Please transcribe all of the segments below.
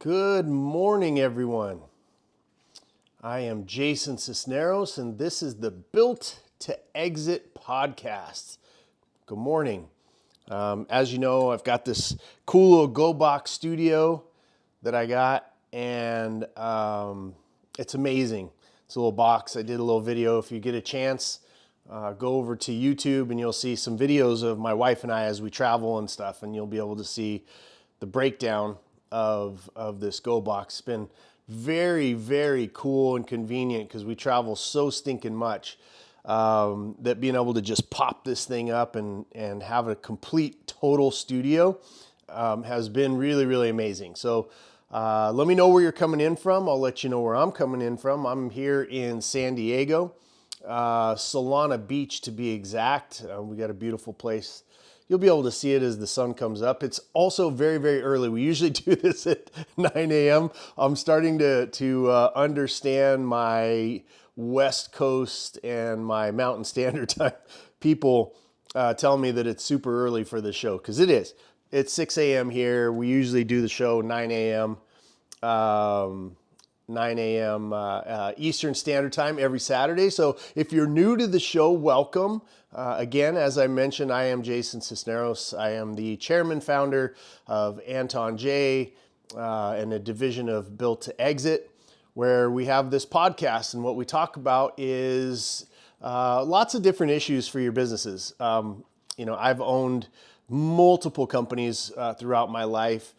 Good morning, everyone. I am Jason Cisneros, and this is the Built to Exit podcast. Good morning. As you know, I've got this cool little GoBox studio that I got, and it's amazing. It's a little box. I did a little video. If you get a chance, go over to YouTube, and you'll see some videos of my wife and I as we travel and stuff, and you'll be able to see the breakdown of this GoBox. It's been very, very cool and convenient because we travel so stinking much that being able to just pop this thing up and have a complete total studio has been really, really amazing. So let me know where you're coming in from. I'll let you know where I'm coming in from. I'm here in San Diego, Solana Beach to be exact. We got a beautiful place. You'll be able to see it as the sun comes up. It's also very, very early. We usually do this at 9 a.m. I'm starting to understand my West Coast and my Mountain Standard Time. People tell me that it's super early for the show, because it is. It's 6 a.m. here. We usually do the show 9 a.m. 9 a.m. Eastern Standard Time every Saturday. So if you're new to the show, welcome. Again, as I mentioned, I am Jason Cisneros. I am the chairman founder of Anton J and a division of Built to Exit, where we have this podcast, and what we talk about is lots of different issues for your businesses. I've owned multiple companies throughout my life.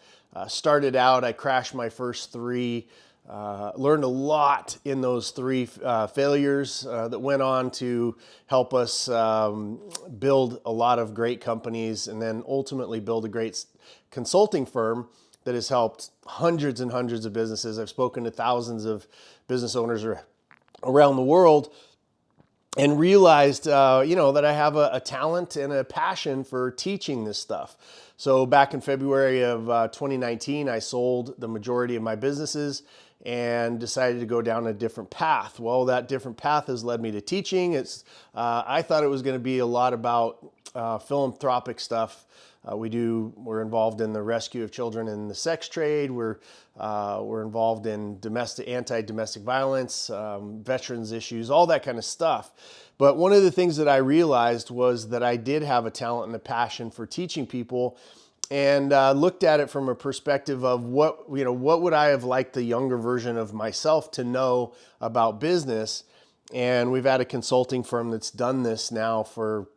Started out, I crashed my first three. Learned a lot in those three failures that went on to help us build a lot of great companies, and then ultimately build a great consulting firm that has helped hundreds and hundreds of businesses. I've spoken to thousands of business owners around the world, and realized, that I have a talent and a passion for teaching this stuff. So back in February of 2019, I sold the majority of my businesses and decided to go down a different path. Well, that different path has led me to teaching. I thought it was going to be a lot about philanthropic stuff. We're involved in the rescue of children in the sex trade. We're involved in anti-domestic violence, veterans issues, all that kind of stuff. But one of the things that I realized was that I did have a talent and a passion for teaching people, and looked at it from a perspective of what would I have liked the younger version of myself to know about business. And we've had a consulting firm that's done this now for,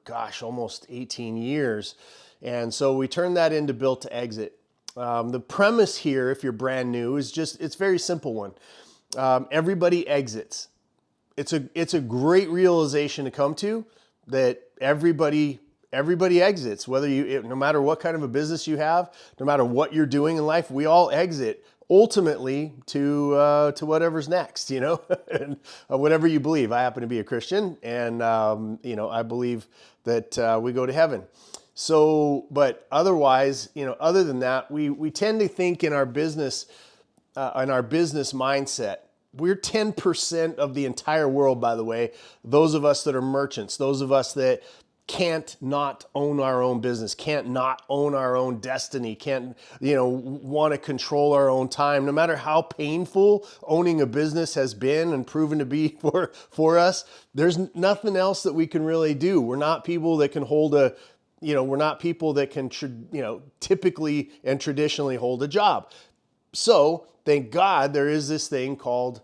almost 18 years. And so we turned that into Built to Exit. The premise here, if you're brand new, it's a very simple one. Everybody exits. It's a great realization to come to, that everybody exits. No matter what kind of a business you have, no matter what you're doing in life, we all exit ultimately to whatever's next, and whatever you believe. I happen to be a Christian, and I believe that we go to heaven. So, but otherwise, other than that, we tend to think in our business mindset. We're 10% of the entire world, by the way. Those of us that are merchants, those of us that can't not own our own business, can't not own our own destiny, can't, want to control our own time. No matter how painful owning a business has been and proven to be for us, there's nothing else that we can really do. We're not people that can typically and traditionally hold a job. So thank God there is this thing called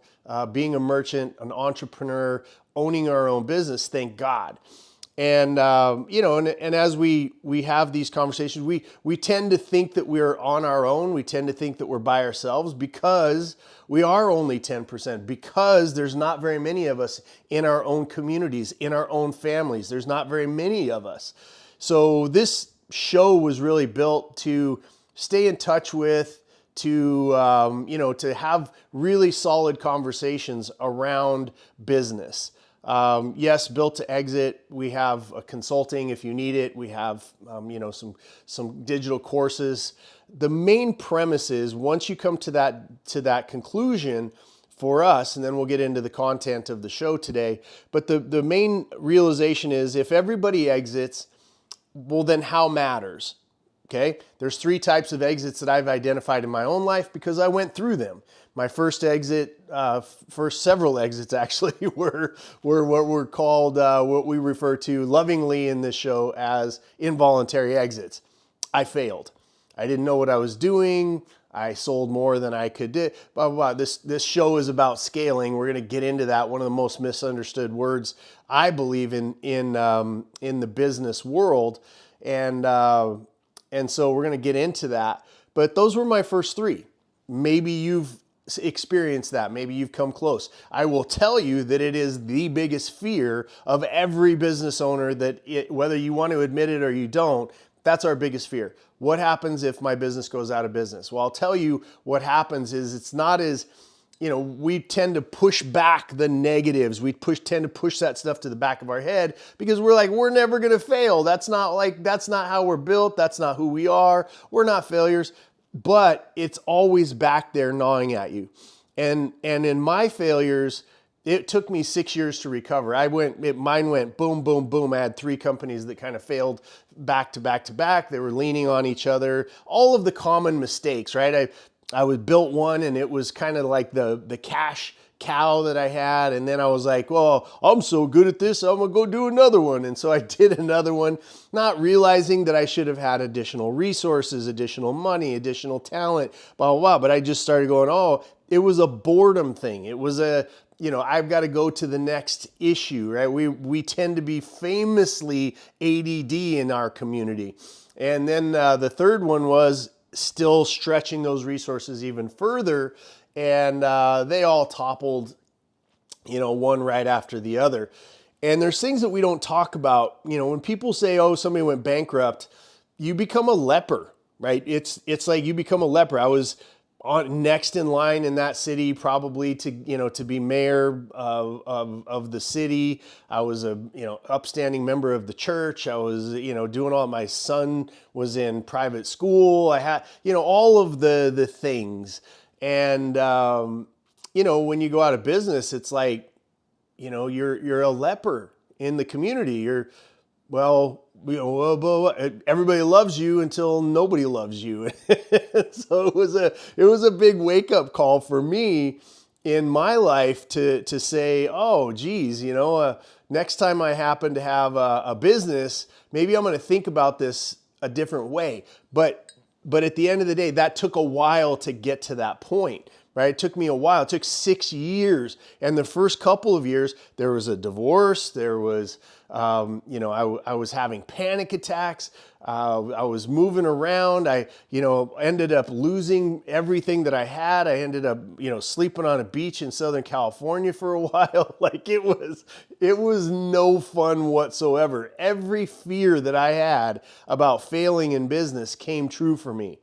being a merchant, an entrepreneur, owning our own business. Thank God. And, and as we have these conversations, we tend to think that we're on our own. We tend to think that we're by ourselves, because we are only 10%, because there's not very many of us in our own communities, in our own families. There's not very many of us. So this show was really built to stay in touch with, to have really solid conversations around business. Yes, Built to Exit. We have a consulting if you need it. We have, some digital courses. The main premise is, once you come to that conclusion for us, and then we'll get into the content of the show today. But the main realization is, if everybody exits, well, then how matters? Okay, there's 3 types of exits that I've identified in my own life because I went through them. My first exit, first several exits actually, were what were called, what we refer to lovingly in this show as involuntary exits. I failed. I didn't know what I was doing. I sold more than I could do. Blah, blah, blah. This show is about scaling. We're going to get into that. One of the most misunderstood words, I believe, in the business world. And so we're going to get into that. But those were my first 3. Maybe you've experienced that. Maybe you've come close. I will tell you that it is the biggest fear of every business owner, that whether you want to admit it or you don't, that's our biggest fear. What happens if my business goes out of business? Well, I'll tell you what happens is it's not as, we tend to push back the negatives. We tend to push that stuff to the back of our head because we're like, we're never going to fail. That's not how we're built. That's not who we are. We're not failures, but it's always back there gnawing at you. And in my failures, it took me 6 years to recover. Mine went boom, boom, boom. I had 3 companies that kind of failed back to back to back. They were leaning on each other. All of the common mistakes, right? I was built one and it was kind of like the cash cow that I had. And then I was like, well, I'm so good at this, I'm gonna go do another one. And so I did another one, not realizing that I should have had additional resources, additional money, additional talent, blah, blah, blah. But I just started going, oh, it was a boredom thing. It was I've got to go to the next issue, right? We tend to be famously ADD in our community. And then the third one was still stretching those resources even further. And they all toppled, one right after the other. And there's things that we don't talk about. When people say, oh, somebody went bankrupt, you become a leper, right? It's like you become a leper. I was next in line in that city, probably to be mayor of the city. I was a upstanding member of the church. I was doing all. My son was in private school. I had all of the things. And when you go out of business, it's like you're a leper in the community. Everybody loves you until nobody loves you. So it was a big wake up call for me in my life to say, oh, geez, next time I happen to have a business, maybe I'm going to think about this a different way. But at the end of the day, that took a while to get to that point. Right? It took me a while. It took 6 years. And the first couple of years, there was a divorce. There was, I was having panic attacks. I was moving around. I, ended up losing everything that I had. I ended up, sleeping on a beach in Southern California for a while. Like it was no fun whatsoever. Every fear that I had about failing in business came true for me.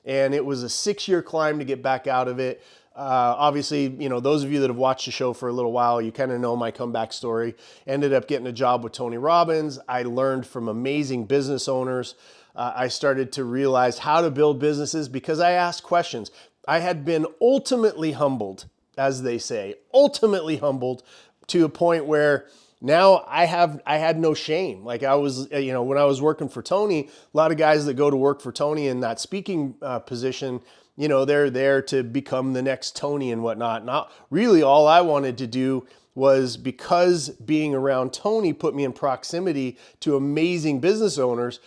And it was a 6-year climb to get back out of it. Obviously, those of you that have watched the show for a little while, you kind of know my comeback story. Ended up getting a job with Tony Robbins. I learned from amazing business owners. I started to realize how to build businesses because I asked questions. I had been ultimately humbled, as they say, ultimately humbled to a point where now I had no shame. Like I was, when I was working for Tony, a lot of guys that go to work for Tony in that speaking position, they're there to become the next Tony and whatnot. Not really all I wanted to do was, because being around Tony put me in proximity to amazing business owners.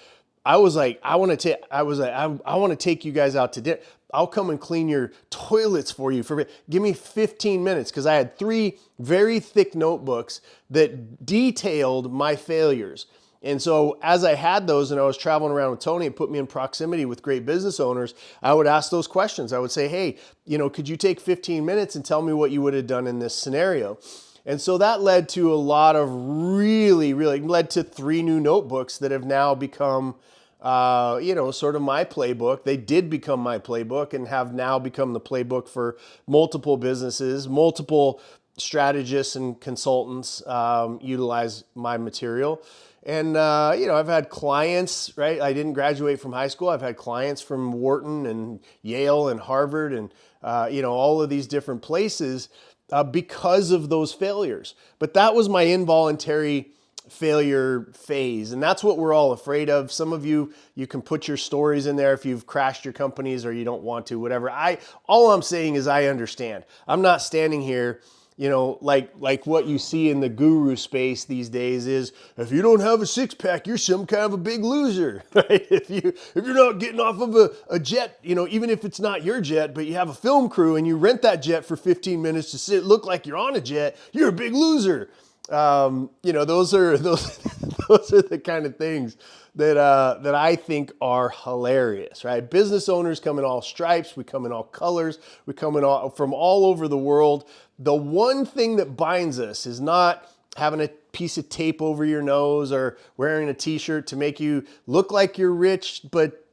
I was like, I want to take you guys out to dinner. I'll come and clean your toilets for you. Give me 15 minutes, because I had 3 very thick notebooks that detailed my failures. And so as I had those and I was traveling around with Tony, it put me in proximity with great business owners. I would ask those questions. I would say, hey, could you take 15 minutes and tell me what you would have done in this scenario? And so that led to a lot of led to 3 new notebooks that have now become sort of my playbook. They did become my playbook and have now become the playbook for multiple businesses. Multiple strategists and consultants utilize my material. And, I've had clients, right? I didn't graduate from high school. I've had clients from Wharton and Yale and Harvard and, all of these different places because of those failures. But that was my involuntary failure phase. And that's what we're all afraid of. Some of you can put your stories in there if you've crashed your companies or you don't want to, whatever. All I'm saying is I understand. I'm not standing here, like what you see in the guru space these days is, if you don't have a six pack, you're some kind of a big loser, right? If you're not getting off of a jet, even if it's not your jet, but you have a film crew and you rent that jet for 15 minutes to look like you're on a jet, you're a big loser. Those are the kind of things that I think are hilarious, right? Business owners come in all stripes. We come in all colors. We come in from all over the world. The one thing that binds us is not having a piece of tape over your nose or wearing a t-shirt to make you look like you're rich, but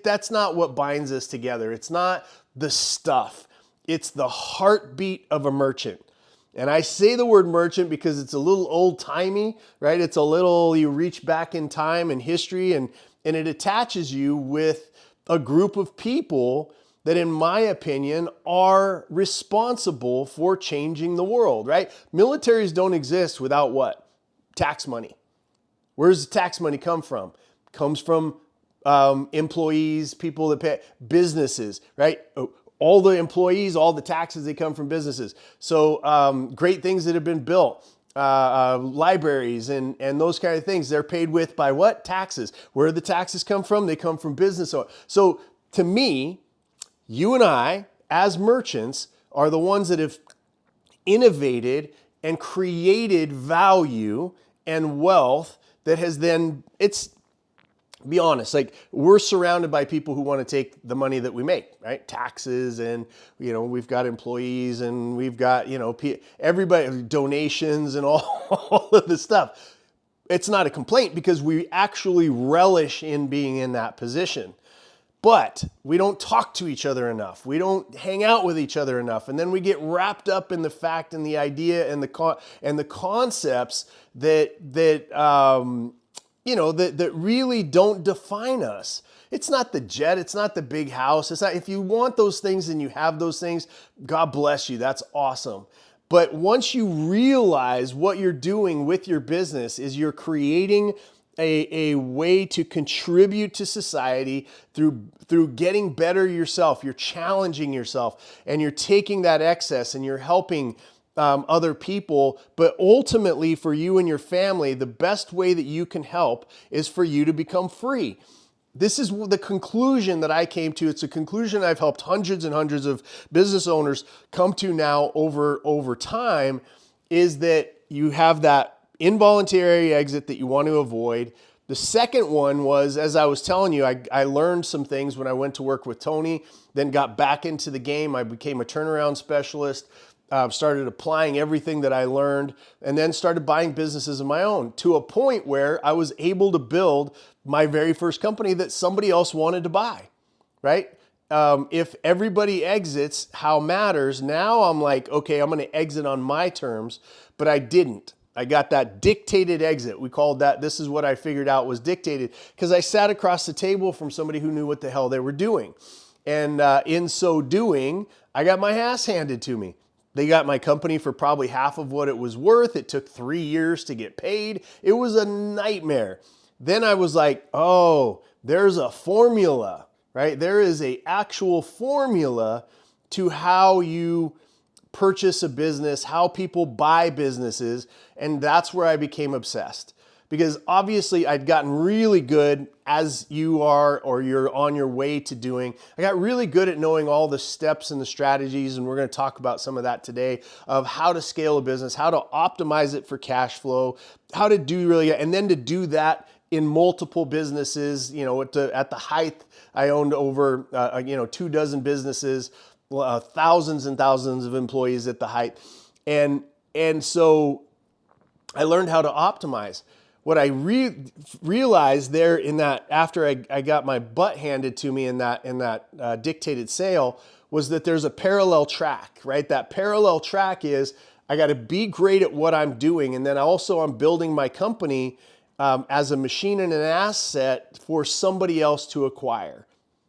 that's not what binds us together. It's not the stuff. It's the heartbeat of a merchant. And I say the word merchant because it's a little old-timey, right? It's a little, you reach back in time and history, and it attaches you with a group of people that, in my opinion, are responsible for changing the world, right? Militaries don't exist without what? Tax money. Where does the tax money come from? It comes from employees, people that pay, businesses, right? All the employees, all the taxes, they come from businesses. So great things that have been built, libraries and those kind of things, they're paid with by what? Taxes. Where do the taxes come from? They come from business. So to me, you and I, as merchants, are the ones that have innovated and created value and wealth that has then, be honest, like we're surrounded by people who want to take the money that we make, right? Taxes, and we've got employees, and we've got everybody, donations, and all of this stuff. It's not a complaint because we actually relish in being in that position. But we don't talk to each other enough. We don't hang out with each other enough, and then we get wrapped up in the fact and the idea and the concepts that really don't define us. It's not the jet. It's not the big house. It's not, if you want those things and you have those things, God bless you. That's awesome. But once you realize what you're doing with your business is you're creating a way to contribute to society through getting better yourself. You're challenging yourself, and you're taking that excess and you're helping other people, but ultimately for you and your family, the best way that you can help is for you to become free. This is the conclusion that I came to. It's a conclusion I've helped hundreds and hundreds of business owners come to now over time, is that you have that involuntary exit that you want to avoid. The second one was, as I was telling you, I learned some things when I went to work with Tony, then got back into the game. I became a turnaround specialist. Started applying everything that I learned, and then started buying businesses of my own to a point where I was able to build my very first company that somebody else wanted to buy, right? If everybody exits, how matters. Now I'm like, okay, I'm going to exit on my terms, but I didn't. I got that dictated exit. We called that, this is what I figured out was dictated, because I sat across the table from somebody who knew what the hell they were doing. And in so doing, I got my ass handed to me. They got my company for probably half of what it was worth. It took 3 years to get paid. It was a nightmare. Then I was like, oh, there's a formula, right? There is an actual formula to how you purchase a business, how people buy businesses. And that's where I became obsessed. Because obviously I'd gotten really good, as you are or you're on your way to doing. I got really good at knowing all the steps and the strategies, and we're going to talk about some of that today, of how to scale a business, how to optimize it for cash flow, how to do really, and then to do that in multiple businesses. At the height, I owned over 24 businesses, thousands and thousands of employees at the height. And so I learned how to optimize. What I realized there in that, after I got my butt handed to me in that dictated sale, was that there's a parallel track, right? That parallel track is I got to be great at what I'm doing, and then also I'm building my company as a machine and an asset for somebody else to acquire,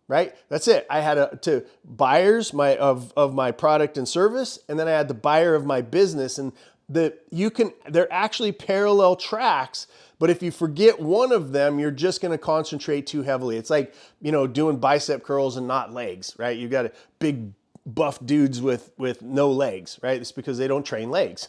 right? That's it. I had buyers of my product and service, and then I had the buyer of my business, and they're actually parallel tracks, but if you forget one of them, you're just going to concentrate too heavily. It's like, doing bicep curls and not legs, right? You've got a big buff dudes with no legs, right? It's because they don't train legs.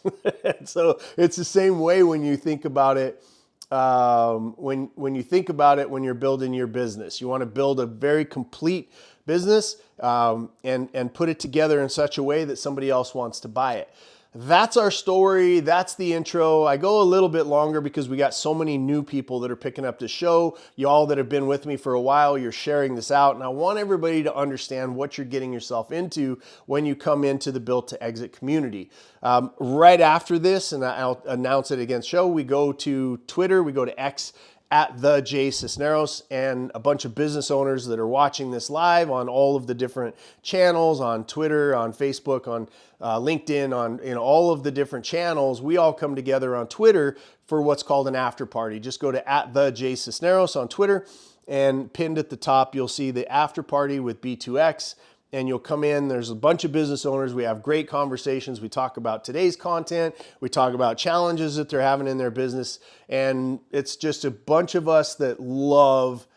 So it's the same way when you think about it. When you think about it, when you're building your business, you want to build a very complete business, and put it together in such a way that somebody else wants to buy it. That's our story. That's the intro. I go a little bit longer because we got so many new people that are picking up the show. Y'all that have been with me for a while, you're sharing this out. And I want everybody to understand what you're getting yourself into when you come into the Built to Exit community. Right after this, and I'll announce it against show, we go to Twitter, we go to X, at the Jay Cisneros, and a bunch of business owners that are watching this live on all of the different channels, on Twitter, on Facebook, on LinkedIn, on all of the different channels. We all come together on Twitter for what's called an after party. Just go to at the Jay Cisneros on Twitter, and pinned at the top you'll see the after party with B2X. And you'll come in, there's a bunch of business owners. We have great conversations. We talk about today's content. We talk about challenges that they're having in their business. And it's just a bunch of us that love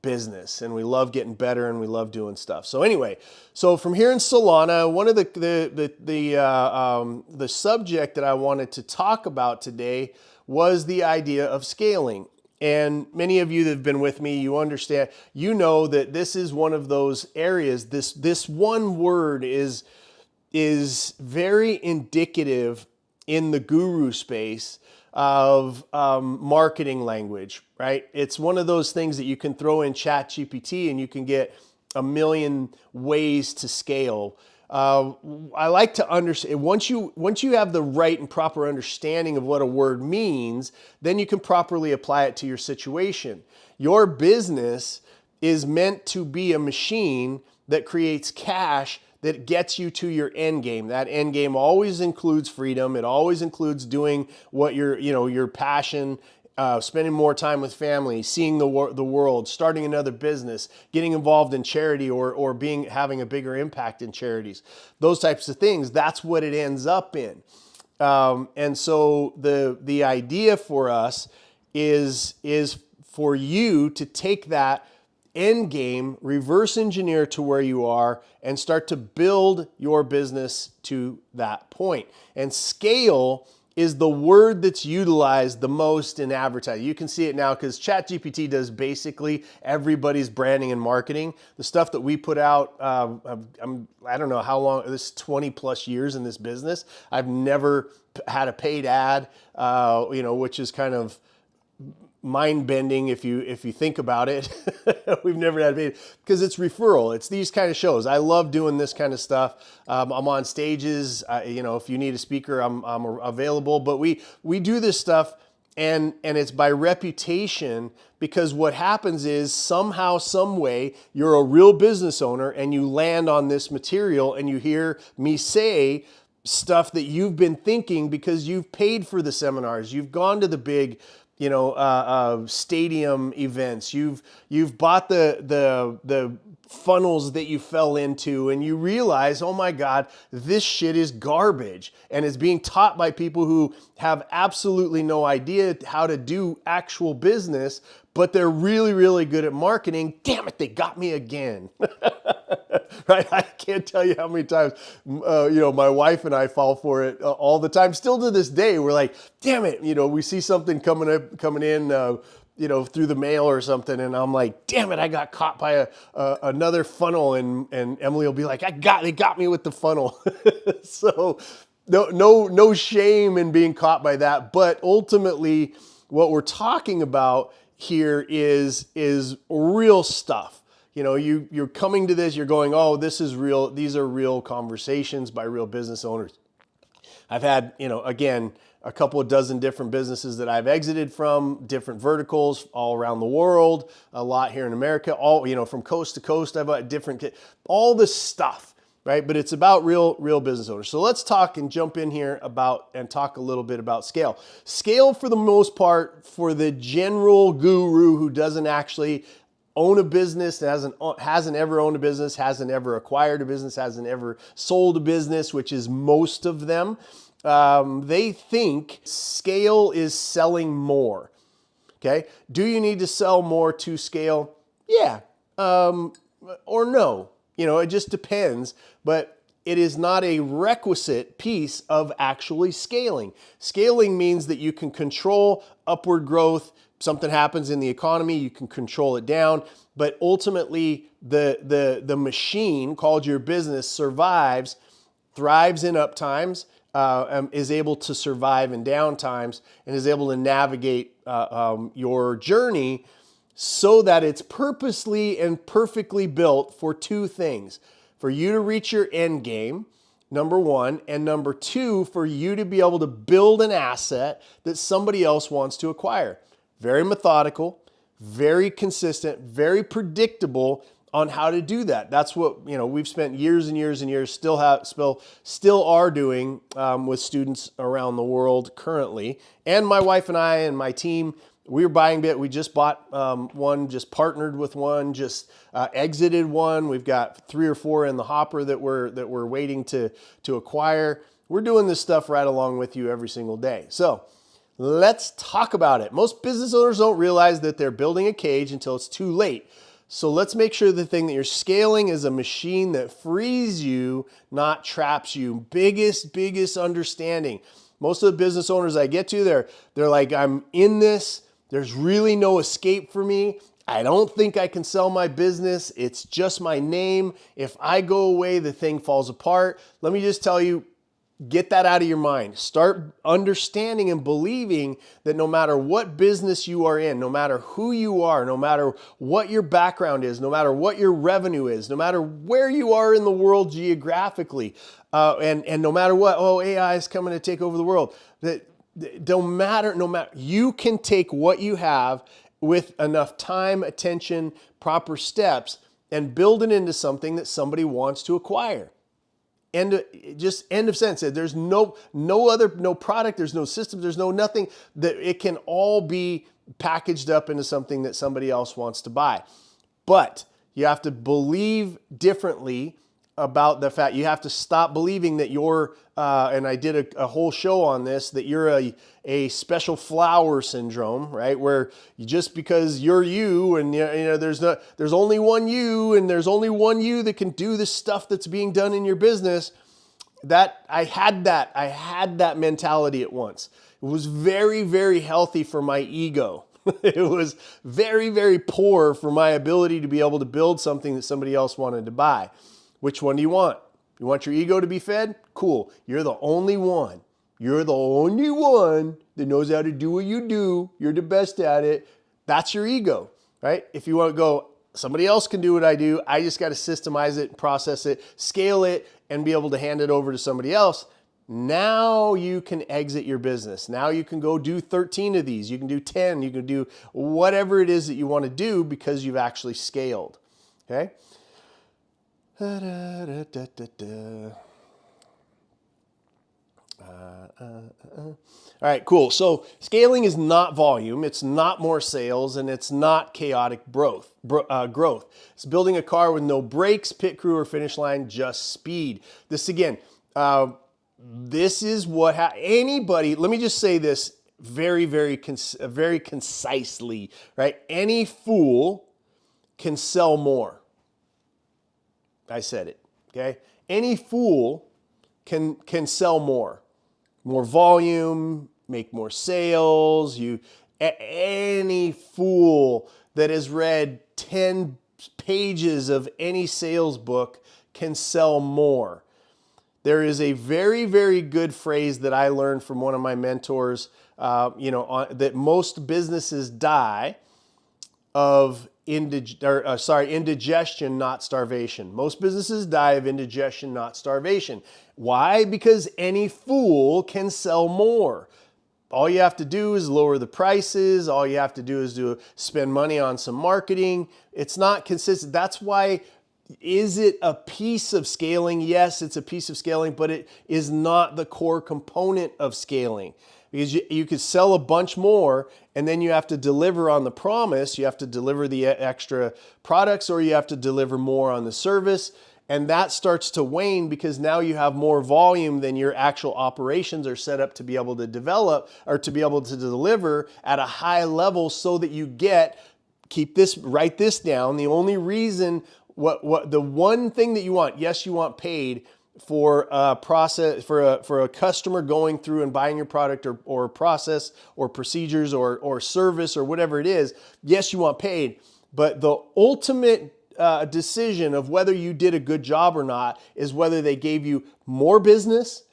business, and we love getting better, and we love doing stuff. So anyway, so from here in Solana, one of the subject that I wanted to talk about today was the idea of scaling. And many of you that have been with me, you understand, that this is one of those areas. This one word is very indicative in the guru space of marketing language, right? It's one of those things that you can throw in ChatGPT and you can get a million ways to scale. I like to understand, once you have the right and proper understanding of what a word means, then you can properly apply it to your situation. Your business is meant to be a machine that creates cash that gets you to your end game. That end game always includes freedom. It always includes doing what your passion, spending more time with family, seeing the world, starting another business, getting involved in charity, or having a bigger impact in charities. Those types of things, that's what it ends up in. And so the idea for us is for you to take that end game, reverse engineer to where you are, and start to build your business to that point. And scale is the word that's utilized the most in advertising. You can see it now because ChatGPT does basically everybody's branding and marketing. The stuff that we put out, I don't know how long, this 20 plus years in this business, I've never had a paid ad, which is kind of mind-bending if you think about it. We've never had paid, because it's referral. It's these kind of shows. I love doing this kind of stuff. I'm on stages. If you need a speaker, I'm available. But we do this stuff, and it's by reputation, because what happens is somehow, some way, you're a real business owner and you land on this material and you hear me say stuff that you've been thinking because you've paid for the seminars, you've gone to the big stadium events. You've bought the funnels that you fell into, and you realize, oh my God, this shit is garbage, and it's being taught by people who have absolutely no idea how to do actual business, but they're really, really good at marketing. Damn it, they got me again. Right? I can't tell you how many times, my wife and I fall for it all the time. Still to this day, we're like, damn it, we see something coming in, through the mail or something, and I'm like, damn it, I got caught by another funnel, and Emily will be like, they got me with the funnel. So no shame in being caught by that, but ultimately, what we're talking about here is real stuff. You're coming to this, you're going, oh, this is real. These are real conversations by real business owners. I've had, again, a couple of dozen different businesses that I've exited from, different verticals all around the world, a lot here in America, all, from coast to coast. I've got all this stuff, right? But it's about real business owners. So let's talk and jump in here and talk a little bit about scale. Scale, for the most part, for the general guru who doesn't actually own a business, hasn't ever owned a business, hasn't ever acquired a business, hasn't ever sold a business, which is most of them. they think scale is selling more. Okay. Do you need to sell more to scale? Yeah. Or no. It just depends. But it is not a requisite piece of actually scaling. Scaling means that you can control upward growth. Something happens in the economy, you can control it down. But ultimately, the machine called your business survives, thrives in up times, is able to survive in down times, and is able to navigate your journey so that it's purposely and perfectly built for two things. For you to reach your end game, number one, and number two, for you to be able to build an asset that somebody else wants to acquire. Very methodical, very consistent, very predictable on how to do that. That's what we've spent years and years and years still are doing with students around the world currently. And my wife and I and my team, we're buying bit. We just bought one, just partnered with one, just exited one. We've got 3 or 4 in the hopper that we're waiting to acquire. We're doing this stuff right along with you every single day. So let's talk about it. Most business owners don't realize that they're building a cage until it's too late. So let's make sure the thing that you're scaling is a machine that frees you, not traps you. Biggest understanding. Most of the business owners I get to, they're like, I'm in this. There's really no escape for me. I don't think I can sell my business. It's just my name. If I go away, the thing falls apart. Let me just tell you, get that out of your mind. Start understanding and believing that no matter what business you are in, no matter who you are, no matter what your background is, no matter what your revenue is, no matter where you are in the world geographically, and no matter what, AI is coming to take over the world. No matter, you can take what you have with enough time, attention, proper steps, and build it into something that somebody wants to acquire. End of sense. There's no product, there's no system, there's nothing that it can all be packaged up into something that somebody else wants to buy. But you have to believe differently about the fact. You have to stop believing that you're, and I did a whole show on this, that you're a special flower syndrome, right? Where just because you're you and there's only one you and there's only one you that can do the stuff that's being done in your business. That I had that mentality at once. It was very, very healthy for my ego. It was very, very poor for my ability to be able to build something that somebody else wanted to buy. Which one do you want? You want your ego to be fed? Cool. You're the only one. You're the only one that knows how to do what you do. You're the best at it. That's your ego, right? If you want to go, somebody else can do what I do. I just got to systemize it, process it, scale it, and be able to hand it over to somebody else. Now you can exit your business. Now you can go do 13 of these. You can do 10. You can do whatever it is that you want to do because you've actually scaled, okay? All right, cool. So scaling is not volume, it's not more sales, and it's not chaotic growth. It's building a car with no brakes, pit crew, or finish line, just speed. This again, this is what anybody. Let me just say this very concisely, right? Any fool can sell more. I said it, okay? Any fool can sell more volume, make more sales. Any fool that has read 10 pages of any sales book can sell more. There is a very, very good phrase that I learned from one of my mentors, that most businesses die of indigestion, not starvation. Most businesses die of indigestion, not starvation. Why? Because any fool can sell more. All you have to do is lower the prices. All you have to do is spend money on some marketing. It's not consistent. That's why, is it a piece of scaling? Yes, it's a piece of scaling, but it is not the core component of scaling. Because you could sell a bunch more and then you have to deliver on the promise. You have to deliver the extra products, or you have to deliver more on the service. And that starts to wane because now you have more volume than your actual operations are set up to be able to develop or to be able to deliver at a high level, so that you write this down. The only reason, the one thing that you want, yes, you want paid for a process, for a customer going through and buying your product or process or procedures or service or whatever it is. Yes, you want paid, but the ultimate decision of whether you did a good job or not is whether they gave you more business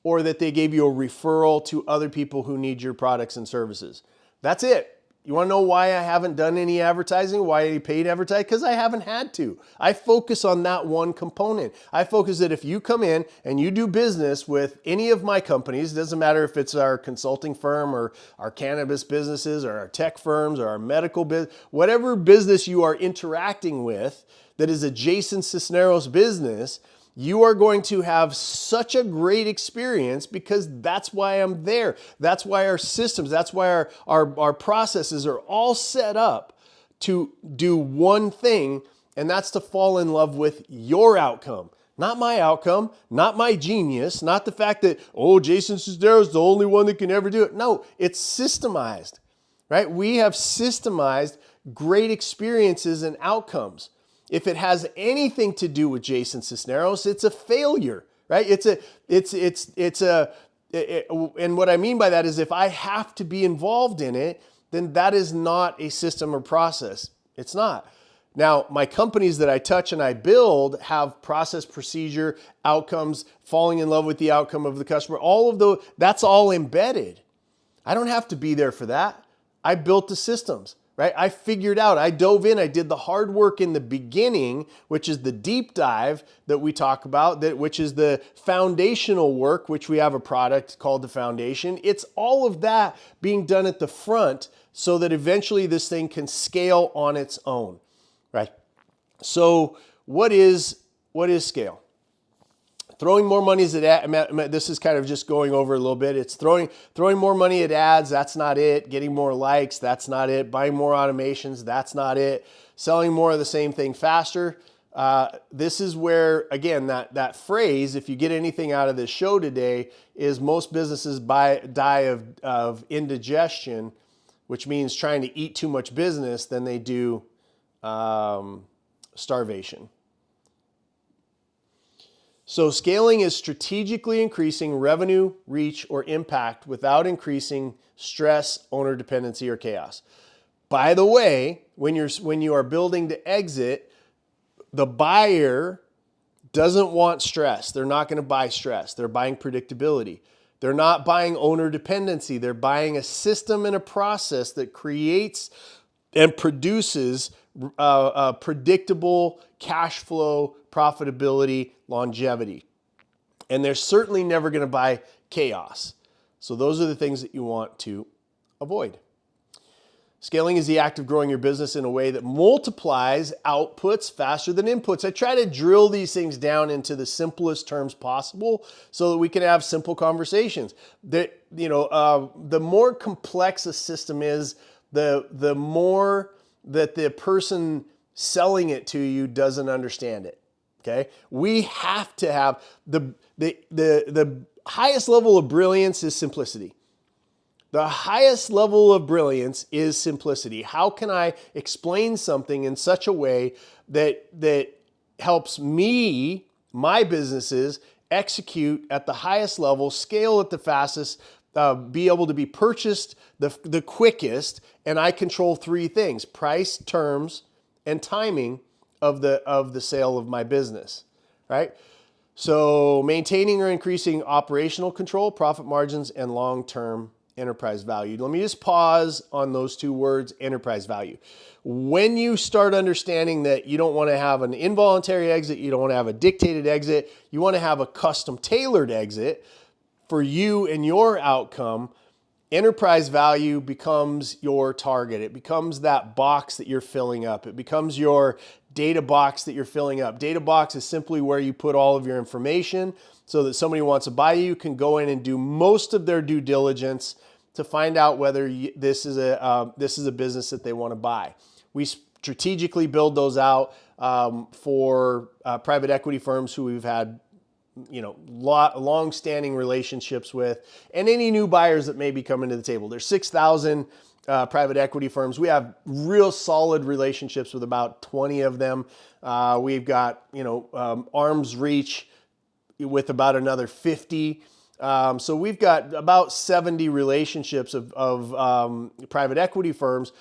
or that they gave you a referral to other people who need your products and services. That's it. You want to know why I haven't done any advertising, why any paid advertising? Because I haven't had to. I focus on that one component. I focus that if you come in and you do business with any of my companies, it doesn't matter if it's our consulting firm or our cannabis businesses or our tech firms or our medical business, whatever business you are interacting with that is a Jason Cisneros business, you are going to have such a great experience because that's why I'm there. That's why our systems, that's why our processes are all set up to do one thing, and that's to fall in love with your outcome. Not my outcome, not my genius, not the fact that, oh, Jason Cisneros is the only one that can ever do it. No, it's systemized, right? We have systemized great experiences and outcomes. If it has anything to do with Jason Cisneros, it's a failure, right? And what I mean by that is if I have to be involved in it, then that is not a system or process. It's not. Now, my companies that I touch and I build have process, procedure, outcomes, falling in love with the outcome of the customer. All of those, that's all embedded. I don't have to be there for that. I built the systems. Right? I figured out, I dove in, I did the hard work in the beginning, which is the deep dive that we talk about, which is the foundational work, which we have a product called the Foundation. It's all of that being done at the front so that eventually this thing can scale on its own, right? So what is scale? Throwing more money at this is kind of just going over a little bit. It's throwing more money at ads. That's not it. Getting more likes. That's not it. Buying more automations. That's not it. Selling more of the same thing faster. This is where, again, that phrase, if you get anything out of this show today, is most businesses die of indigestion, which means trying to eat too much business than they do starvation. So scaling is strategically increasing revenue, reach, or impact without increasing stress, owner dependency, or chaos. By the way, when you are building to exit, the buyer doesn't want stress. They're not going to buy stress. They're buying predictability. They're not buying owner dependency. They're buying a system and a process that creates and produces predictable cash flow, profitability, longevity. And they're certainly never going to buy chaos. So those are the things that you want to avoid. Scaling is the act of growing your business in a way that multiplies outputs faster than inputs. I try to drill these things down into the simplest terms possible so that we can have simple conversations. The more complex a system is, the more that the person selling it to you doesn't understand it. Okay, we have to have the highest level of brilliance is simplicity. The highest level of brilliance is simplicity. How can I explain something in such a way that helps me, my businesses, execute at the highest level, scale at the fastest, be able to be purchased the quickest, and I control three things: price, terms, and timing of the sale of my business, right? So maintaining or increasing operational control, profit margins, and long-term enterprise value. Let me just pause on those two words, enterprise value. When you start understanding that you don't want to have an involuntary exit, you don't want to have a dictated exit, you want to have a custom tailored exit for you and your outcome, enterprise value becomes your target. It becomes that box that you're filling up. It becomes your data box that you're filling up. Data box is simply where you put all of your information so that somebody who wants to buy you can go in and do most of their due diligence to find out whether this is a business that they want to buy. We strategically build those out for private equity firms who we've had long-standing relationships with, and any new buyers that may be coming to the table. There's 6,000 private equity firms. We have real solid relationships with about 20 of them. We've got arm's reach with about another 50. So we've got about 70 relationships of private equity firms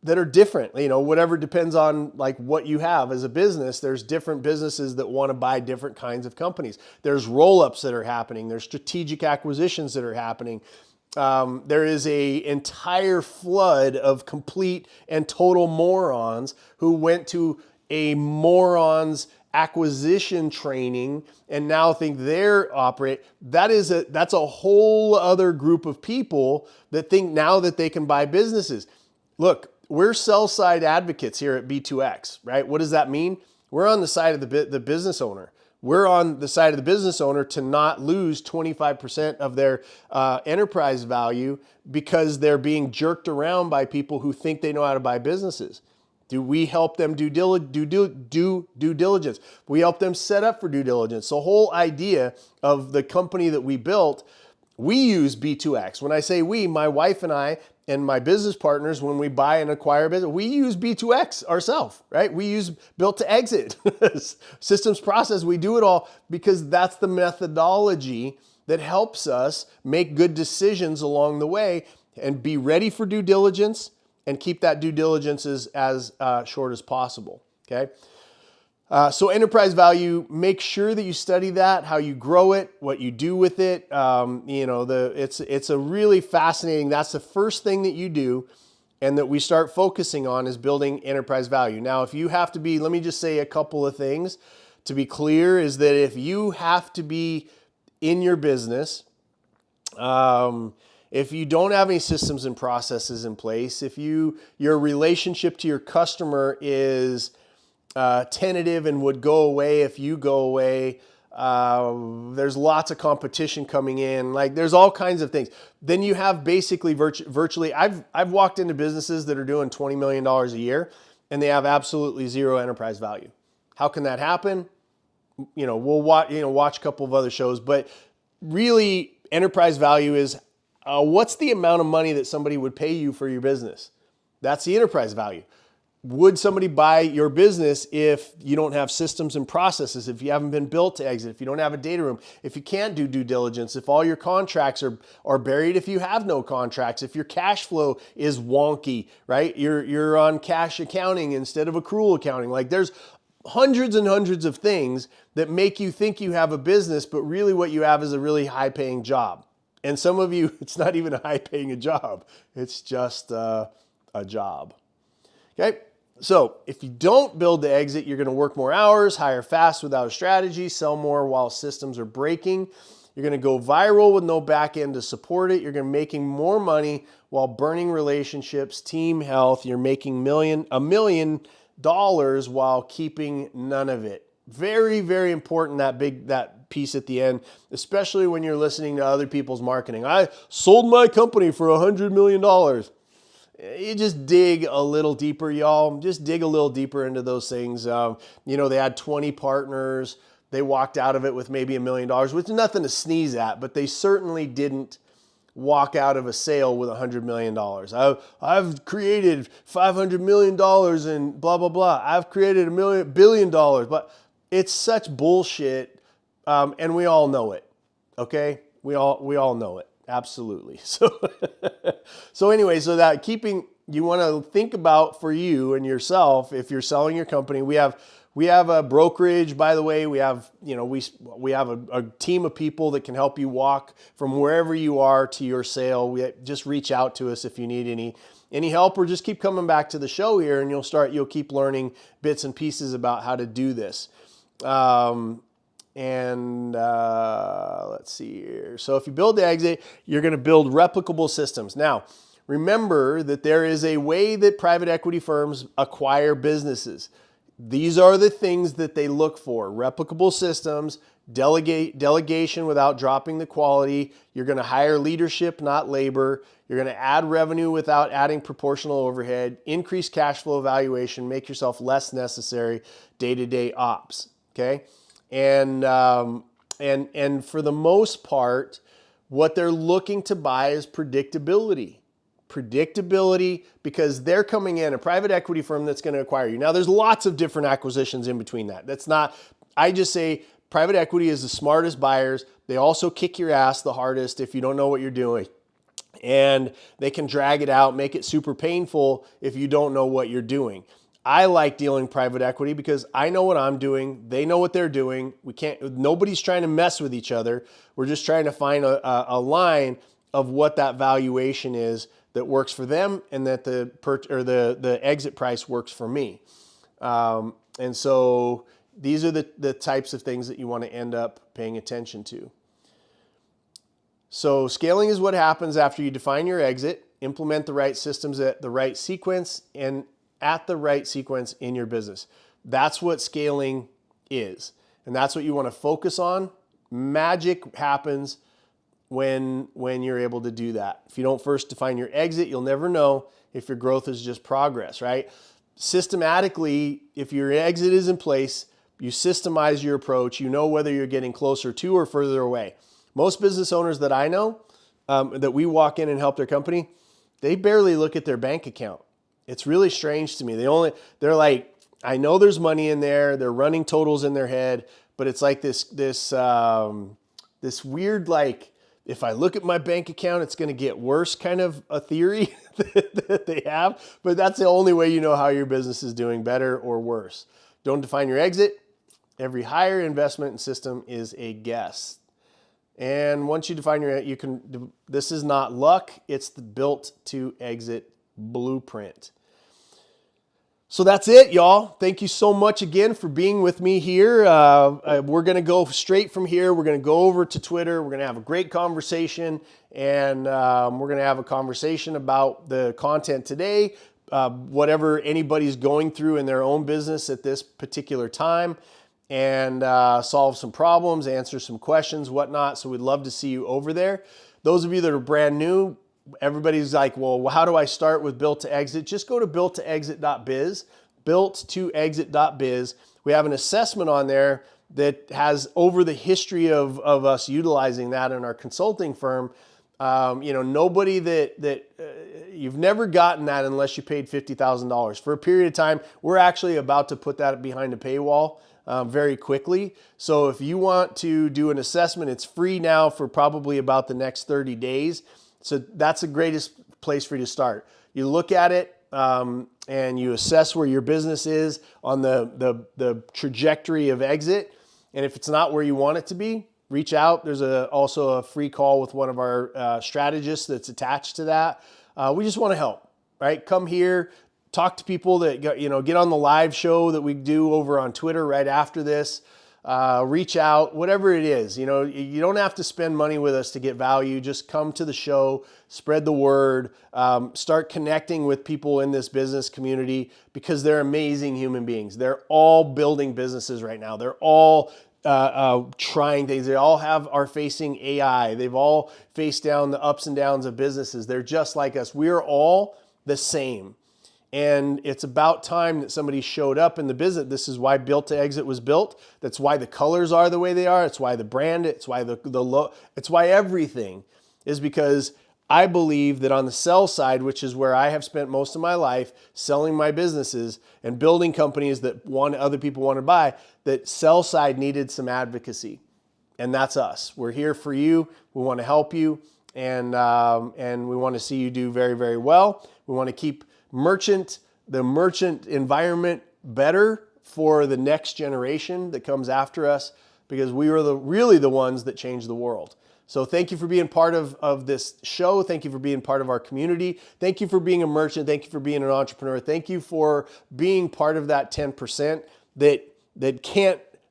that are different, whatever depends on like what you have as a business. There's different businesses that want to buy different kinds of companies. There's roll-ups that are happening. There's strategic acquisitions that are happening. There is a entire flood of complete and total morons who went to a morons acquisition training and now think they're operate. That's a whole other group of people that think now that they can buy businesses. Look, we're sell-side advocates here at B2X, right? What does that mean? We're on the side of the business owner. We're on the side of the business owner to not lose 25% of their enterprise value because they're being jerked around by people who think they know how to buy businesses. Do we help them do due diligence? We help them set up for due diligence. The whole idea of the company that we built, we use B2X. When I say we, my wife and I and my business partners, when we buy and acquire business, we use B2X ourselves, right? We use Built to Exit, systems process. We do it all because that's the methodology that helps us make good decisions along the way and be ready for due diligence and keep that due diligence as short as possible, okay? So enterprise value, make sure that you study that, how you grow it, what you do with it. It's a really fascinating, that's the first thing that you do and that we start focusing on is building enterprise value. Now, if you have to be, let me just say a couple of things to be clear is that if you have to be in your business, if you don't have any systems and processes in place, if your relationship to your customer is tentative and would go away if you go away. There's lots of competition coming in. Like there's all kinds of things. Then you have basically virtually, I've walked into businesses that are doing $20 million a year and they have absolutely zero enterprise value. How can that happen? We'll watch a couple of other shows, but really enterprise value is what's the amount of money that somebody would pay you for your business? That's the enterprise value. Would somebody buy your business if you don't have systems and processes, if you haven't been built to exit, if you don't have a data room, if you can't do due diligence, if all your contracts are buried, if you have no contracts, if your cash flow is wonky, right? You're on cash accounting instead of accrual accounting. Like there's hundreds and hundreds of things that make you think you have a business, but really what you have is a really high paying job. And some of you, it's not even a high paying job. It's just a job. Okay. So if you don't build the exit, you're going to work more hours, hire fast without a strategy, sell more while systems are breaking. You're going to go viral with no back end to support it. You're going to be making more money while burning relationships, team health. You're making $1 million while keeping none of it. Very, very important, that piece at the end, especially when you're listening to other people's marketing. I sold my company for $100 million. You just dig a little deeper, y'all. Just dig a little deeper into those things. They had 20 partners. They walked out of it with maybe $1 million, which is nothing to sneeze at, but they certainly didn't walk out of a sale with $100 million. I've created $500 million and blah, blah, blah. I've created $1 billion, but it's such bullshit. And we all know it. Okay. We all know it. Absolutely. So anyway, so that you want to think about for you and yourself, if you're selling your company, we have a brokerage, by the way. We have a team of people that can help you walk from wherever you are to your sale. Just reach out to us if you need any help, or just keep coming back to the show here and you'll keep learning bits and pieces about how to do this. Let's see here. So if you build the exit, you're going to build replicable systems. Now, remember that there is a way that private equity firms acquire businesses. These are the things that they look for: replicable systems, delegation without dropping the quality. You're going to hire leadership, not labor. You're going to add revenue without adding proportional overhead, increase cash flow valuation, make yourself less necessary day-to-day ops. Okay, and for the most part, what they're looking to buy is predictability. Predictability, because they're coming in, a private equity firm that's going to acquire you. Now, there's lots of different acquisitions in between that. That's not, I just say private equity is the smartest buyers. They also kick your ass the hardest if you don't know what you're doing. And they can drag it out, make it super painful if you don't know what you're doing. I like dealing private equity because I know what I'm doing. They know what they're doing. Nobody's trying to mess with each other. We're just trying to find a line of what that valuation is that works for them, and that the exit price works for me. And so these are the types of things that you want to end up paying attention to. So scaling is what happens after you define your exit, implement the right systems at the right sequence, and at the right sequence in your business. That's what scaling is. And that's what you want to focus on. Magic happens when you're able to do that. If you don't first define your exit, you'll never know if your growth is just progress, right? Systematically, if your exit is in place, you systemize your approach. You know whether you're getting closer to or further away. Most business owners that I know, that we walk in and help their company, they barely look at their bank account. It's really strange to me. They're like, I know there's money in there. They're running totals in their head, but it's like this weird, like, if I look at my bank account, it's going to get worse kind of a theory that they have. But that's the only way you know how your business is doing, better or worse. Don't define your exit. Every hire, investment, and system is a guess. And once you define this is not luck. It's the built to exit blueprint. So that's it, y'all. Thank you so much again for being with me here. We're going to go straight from here. We're going to go over to Twitter. We're going to have a great conversation, and we're going to have a conversation about the content today, whatever anybody's going through in their own business at this particular time, and solve some problems, answer some questions, whatnot. So we'd love to see you over there. Those of you that are brand new, everybody's like, well, how do I start with Built to Exit? Just go to builttoexit.biz, builttoexit.biz. We have an assessment on there that has over the history of us utilizing that in our consulting firm. Nobody that you've never gotten that unless you paid $50,000 for a period of time. We're actually about to put that behind a paywall very quickly. So if you want to do an assessment, it's free now for probably about the next 30 days. So that's the greatest place for you to start. You look at it and you assess where your business is on the trajectory of exit. And if it's not where you want it to be, reach out. There's also a free call with one of our strategists that's attached to that. We just want to help, right? Come here, talk to people that get on the live show that we do over on Twitter right after this. Reach out, whatever it is. You don't have to spend money with us to get value. Just come to the show, spread the word, start connecting with people in this business community because they're amazing human beings. They're all building businesses right now. They're all trying things. They all are facing AI. They've all faced down the ups and downs of businesses. They're just like us. We're all the same. And it's about time that somebody showed up in the business. This is why Built to Exit was built. That's why the colors are the way they are. It's why the brand, it's why it's why everything is, because I believe that on the sell side, which is where I have spent most of my life selling my businesses and building companies that other people want to buy, that sell side needed some advocacy. And that's us. We're here for you. We want to help you. And we want to see you do very, very well. We want to keep the merchant environment better for the next generation that comes after us, because we are really the ones that change the world. So thank you for being part of this show. Thank you for being part of our community. Thank you for being a merchant. Thank you for being an entrepreneur. Thank you for being part of that 10% that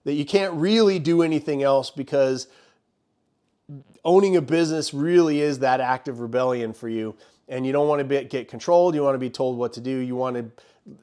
you can't really do anything else, because owning a business really is that act of rebellion for you. And you don't want to get controlled. You want to be told what to do. You want to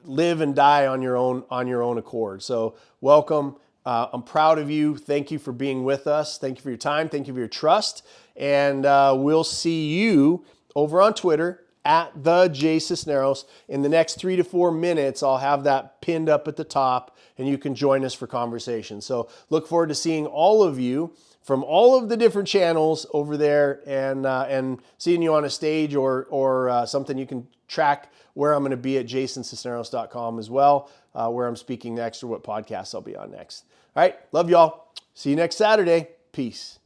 live and die on your own accord. So welcome. I'm proud of you. Thank you for being with us. Thank you for your time. Thank you for your trust. And we'll see you over on Twitter at the Jay Cisneros. In the next 3 to 4 minutes, I'll have that pinned up at the top and you can join us for conversation. So look forward to seeing all of you from all of the different channels over there and seeing you on a stage or something you can track where I'm going to be at jasoncisneros.com as well, where I'm speaking next or what podcasts I'll be on next. All right. Love y'all. See you next Saturday. Peace.